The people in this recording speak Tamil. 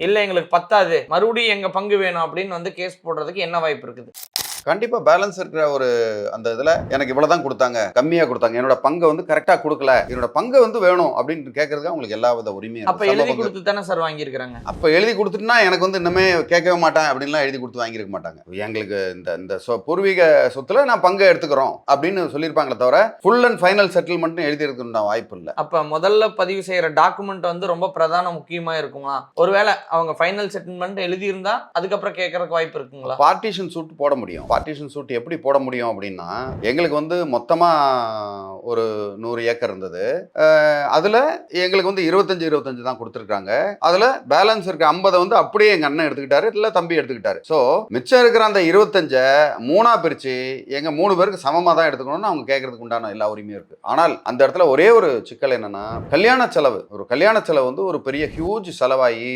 இல்ல எங்களுக்கு பத்தாது, மறுபடியும் எங்க பங்கு வேணும் அப்படின்னு வந்து கேஸ் போடுறதுக்கு என்ன வாய்ப்பு இருக்குது? கண்டிப்பா பேலன்ஸ் இருக்கிற ஒரு அந்த இதுல எனக்கு இவ்வளவுதான் கொடுத்தாங்க, கம்மியா கொடுத்தாங்க, என்னோட பங்கை வந்து கரெக்டா கொடுக்கல, என்னோட பங்கு வந்து வேணும் அப்படின்னு கேட்கறதுக்கு அவங்களுக்கு எல்லா வித உரிமையும் அப்ப இருக்கு. சம எழுதி பங்கு. கொடுத்து தானே சார் வாங்கியிருக்கிறாங்க. அப்ப எழுதி கொடுத்துட்டுனா எனக்கு வந்து இன்னுமே கேட்கவே மாட்டேன் அப்படின்லாம் எழுதி கொடுத்து வாங்கியிருக்க மாட்டாங்க. எங்களுக்கு இந்த இந்த பூர்வீக சொத்துல நான் பங்கை எடுத்துக்கிறோம் அப்படின்னு சொல்லியிருப்பாங்களே தவிர ஃபுல் அண்ட் ஃபைனல் செட்டில்மெண்ட் எழுதி இருக்கிற வாய்ப்பு இல்லை. அப்ப முதல்ல பதிவு செய்யற டாக்குமெண்ட் வந்து ரொம்ப பிரதான முக்கியமா இருக்குமா? ஒருவேளை அவங்க ஃபைனல் செட்டில்மெண்ட் எழுதியிருந்தா அதுக்கப்புறம் கேட்கறதுக்கு வாய்ப்பு இருக்குங்களா? பார்ட்டிஷன் சூட் போட முடியும். பார்ட்டிஷன் சூட் எப்படி போட முடியும் அப்படின்னா, எங்களுக்கு வந்து மொத்தமா ஒரு 100 ஏக்கர் இருந்தது. அதுல எங்களுக்கு வந்து 25 தான் கொடுத்துருக்காங்க. அதுல பேலன்ஸ் இருக்க 50 வந்து அப்படியே எங்க அண்ணன் எடுத்துக்கிட்டாரு, இல்ல தம்பி எடுத்துக்கிட்டாரு. சோ மிச்சம் இருக்கிற அந்த 25 மூணா பிரிச்சு எங்க 3 பேருக்கு சமமா தான் எடுத்துக்கணும்னு அவங்க கேட்கறதுக்கு உண்டான எல்லா உரிமையும் இருக்கு. ஆனால் அந்த இடத்துல ஒரே ஒரு சிக்கல் என்னன்னா, கல்யாண செலவு வந்து ஒரு பெரிய ஹியூஜ் செலவாகி